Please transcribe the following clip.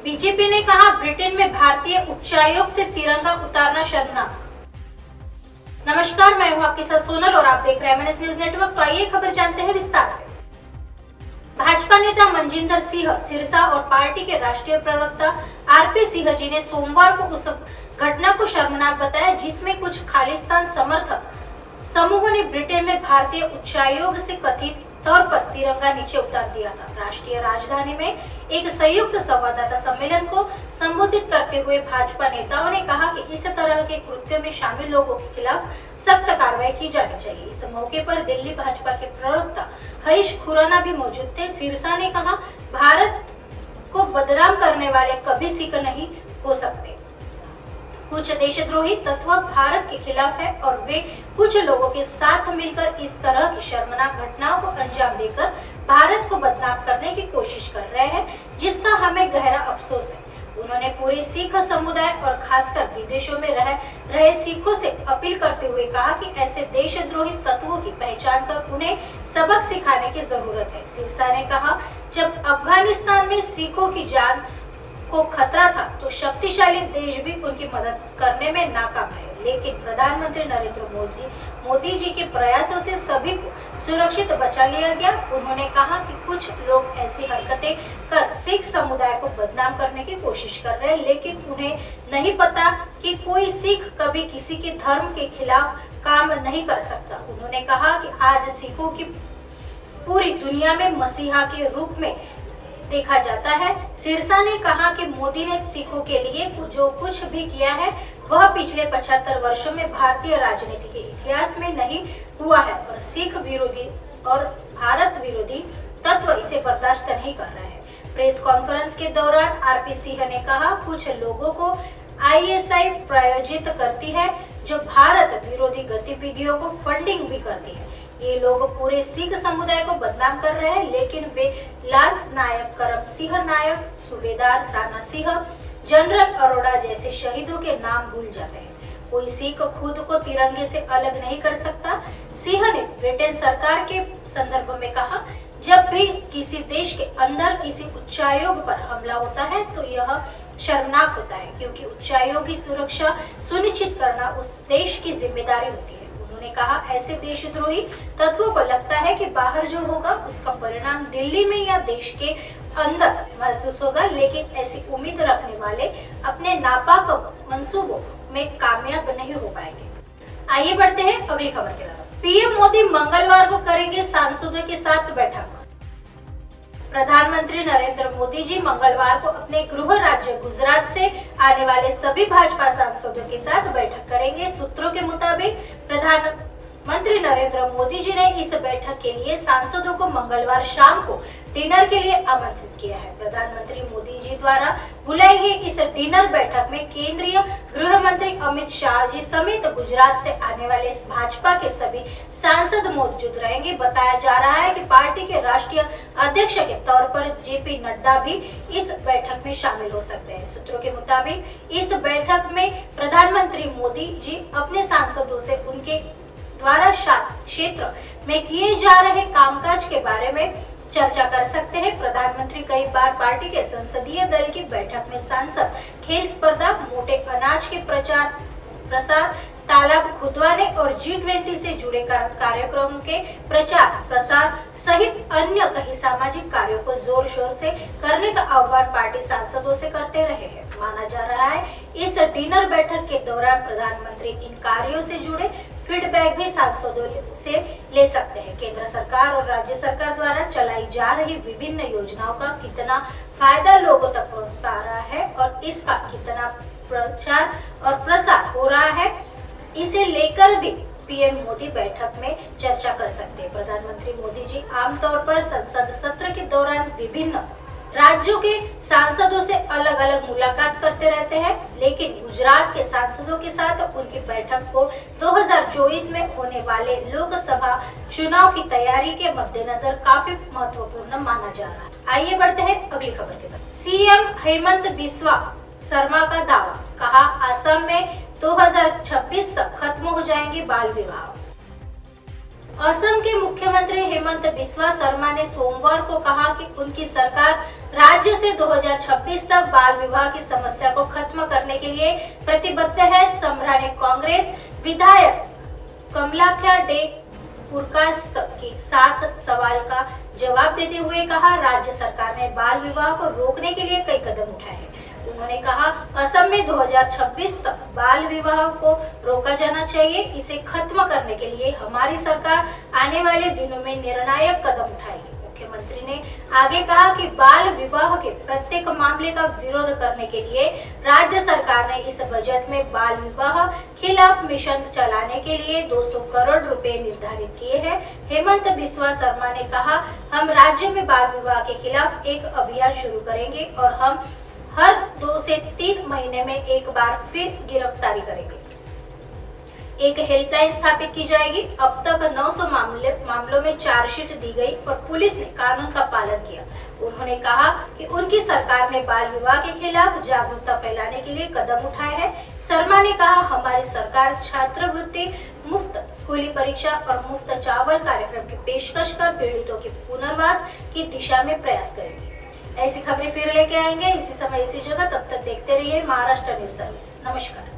BJP ने कहा Britain में भारतीय उच्चायोग से तिरंगा उतारना शर्मनाक। नमस्कार, मैं हूं आपके साथ सोनल और आप देख रहे हैं MNS न्यूज नेटवर्क। तो आइए खबर जानते हैं विस्तार से। भाजपा नेता मनजिंदर सिंह सिरसा और पार्टी के राष्ट्रीय प्रवक्ता RP सिंह जी ने सोमवार को उस घटना को शर्मनाक बताया जिसमें कुछ खालिस्तान समर्थक समूहों ने ब्रिटेन में भारतीय उच्चायोग से कथित तौर पर तिरंगा नीचे उतार दिया था। राष्ट्रीय राजधानी में एक संयुक्त संवाददाता सम्मेलन को संबोधित करते हुए भाजपा नेताओं ने कहा कि इस तरह के कृत्य में शामिल लोगों के खिलाफ सख्त कार्रवाई की जानी चाहिए। इस मौके पर दिल्ली भाजपा के प्रवक्ता हरीश खुराना भी मौजूद थे। सिरसा ने कहा, भारत को बदनाम करने वाले कभी सिख नहीं हो सकते। कुछ देशद्रोही तत्व भारत के खिलाफ है और वे कुछ लोगों के साथ मिलकर इस तरह की शर्मनाक घटनाओं को अंजाम देकर भारत को बदनाम करने की कोशिश कर रहे हैं, जिसका हमें गहरा अफसोस है। उन्होंने पूरे सिख समुदाय और खासकर विदेशों में रह रहे सिखों से अपील करते हुए कहा कि ऐसे देशद्रोही तत्वों की पहचान कर उन्हें सबक सिखाने की जरूरत है। सिरसा ने कहा, जब अफगानिस्तान में सिखों की जान को खतरा था तो शक्तिशाली देश भी उनकी मदद करने में नाकाम रहे, लेकिन प्रधानमंत्री नरेंद्र मोदी जी के प्रयासों से सभी को सुरक्षित बचा लिया गया। उन्होंने कहा कि कुछ लोग ऐसी हरकतें कर सिख समुदाय को बदनाम करने की कोशिश कर रहे हैं, लेकिन उन्हें नहीं पता कि कोई सिख कभी किसी के धर्म के खिलाफ काम नहीं कर सकता। उन्होंने कहा कि आज सिखों की पूरी दुनिया में मसीहा के रूप में देखा जाता है। सिरसा ने कहा कि मोदी ने सिखों के लिए जो कुछ भी किया है वह पिछले 75 वर्षों में भारतीय राजनीति के इतिहास में नहीं हुआ है और सिख विरोधी और भारत विरोधी तत्व इसे बर्दाश्त नहीं कर रहे हैं। प्रेस कॉन्फ्रेंस के दौरान RP सिंह ने कहा, कुछ लोगों को ISI प्रायोजित करती है जो भारत विरोधी गतिविधियों को फंडिंग भी करती है। ये लोग पूरे सिख समुदाय को बदनाम कर रहे हैं, लेकिन वे लांस नायक, करम सिंह नायक, सूबेदार राणा सिंह, जनरल अरोड़ा जैसे शहीदों के नाम भूल जाते हैं। कोई सिख खुद को तिरंगे से अलग नहीं कर सकता। सिंह ने ब्रिटेन सरकार के संदर्भ में कहा, जब भी किसी देश के अंदर किसी उच्चायोग पर हमला होता है तो यह शर्मनाक होता है, क्योंकि उच्चायोग की सुरक्षा सुनिश्चित करना उस देश की जिम्मेदारी होती है। उन्होंने कहा, ऐसे देशद्रोही तत्वों को लगता है कि बाहर जो होगा उसका परिणाम दिल्ली में या देश के अंदर महसूस होगा, लेकिन ऐसी उम्मीद रखने वाले अपने नापाक मंसूबों में कामयाब नहीं हो पाएंगे। आइए बढ़ते हैं अगली खबर की तरफ। PM मोदी मंगलवार को करेंगे सांसदों के साथ बैठक। प्रधानमंत्री नरेंद्र मोदी जी मंगलवार को अपने गृह राज्य गुजरात से आने वाले सभी भाजपा सांसदों के साथ बैठक करेंगे। सूत्रों के मुताबिक प्रधानमंत्री नरेंद्र मोदी जी ने इस बैठक के लिए सांसदों को मंगलवार शाम को डिनर के लिए आमंत्रित किया है। प्रधानमंत्री मोदी जी द्वारा बुलाई गई इस डिनर बैठक में केंद्रीय गृह मंत्री अमित शाह जी समेत गुजरात से आने वाले भाजपा के सभी सांसद मौजूद रहेंगे। बताया जा रहा है कि पार्टी के राष्ट्रीय अध्यक्ष के तौर पर JP नड्डा भी इस बैठक में शामिल हो सकते हैं। सूत्रों के मुताबिक इस बैठक में प्रधानमंत्री मोदी जी अपने सांसदों से उनके द्वारा क्षेत्र में किए जा रहे कामकाज के बारे में चर्चा कर सकते हैं। प्रधानमंत्री कई बार पार्टी के संसदीय दल की बैठक में सांसद, खेल स्पर्धा, मोटे अनाज के प्रसार, तालाब खुदवाने और G20 से जुड़े कार्यक्रम के प्रचार प्रसार सहित अन्य कई सामाजिक कार्यों को जोर शोर से करने का आह्वान पार्टी सांसदों से करते रहे हैं। माना जा रहा है इस डिनर बैठक के दौरान प्रधानमंत्री इन कार्यों से जुड़े फीडबैक भी सांसदों से ले सकते हैं। केंद्र सरकार और राज्य सरकार द्वारा चलाई जा रही विभिन्न योजनाओं का कितना फायदा लोगों तक पहुंच पा रहा है और इसका कितना प्रचार और प्रसार हो रहा है, इसे लेकर भी PM मोदी बैठक में चर्चा कर सकते हैं। प्रधानमंत्री मोदी जी आमतौर पर संसद सत्र के दौरान विभिन्न राज्यों के सांसदों से अलग अलग मुलाकात करते रहते हैं, लेकिन गुजरात के सांसदों के साथ उनकी बैठक को 2024 में होने वाले लोकसभा चुनाव की तैयारी के मद्देनजर काफी महत्वपूर्ण माना जा रहा है। आइए बढ़ते हैं अगली खबर की तरफ। CM हेमंत बिस्वा शर्मा का दावा, कहा आसाम में 2026 तक खत्म हो जाएंगे बाल विवाह। असम के मुख्यमंत्री हेमंत बिस्वा शर्मा ने सोमवार को कहा कि उनकी सरकार राज्य से 2026 तक बाल विवाह की समस्या को खत्म करने के लिए प्रतिबद्ध है। समरा ने कांग्रेस विधायक कमलाख्या डे पुरकास्त के 7 सवाल का जवाब देते हुए कहा, राज्य सरकार ने बाल विवाह को रोकने के लिए कई कदम उठाए हैं। उन्होंने कहा, असम में 2026 तक बाल विवाह को रोका जाना चाहिए। इसे खत्म करने के लिए हमारी सरकार आने वाले दिनों में निर्णायक कदम उठाएगी। मुख्यमंत्री ने आगे कहा कि बाल विवाह के प्रत्येक मामले का विरोध करने के लिए राज्य सरकार ने इस बजट में बाल विवाह खिलाफ मिशन चलाने के लिए 200 करोड़ रुपए निर्धारित किए हैं। हेमंत बिस्वा शर्मा ने कहा, हम राज्य में बाल विवाह के खिलाफ एक अभियान शुरू करेंगे और हम हर 2 से 3 महीने में एक बार फिर गिरफ्तारी करेंगे। एक हेल्पलाइन स्थापित की जाएगी। अब तक 900 मामलों में चार्जशीट दी गई और पुलिस ने कानून का पालन किया। उन्होंने कहा कि उनकी सरकार ने बाल विवाह के खिलाफ जागरूकता फैलाने के लिए कदम उठाए हैं। शर्मा ने कहा, हमारी सरकार छात्रवृत्ति, मुफ्त स्कूली परीक्षा और मुफ्त चावल कार्यक्रम की पेशकश कर पीड़ितों के पुनर्वास की दिशा में प्रयास करेगी। ऐसी खबरें फिर लेके आएंगे इसी समय इसी जगह। तब तक देखते रहिए महाराष्ट्र न्यूज सर्विस। नमस्कार।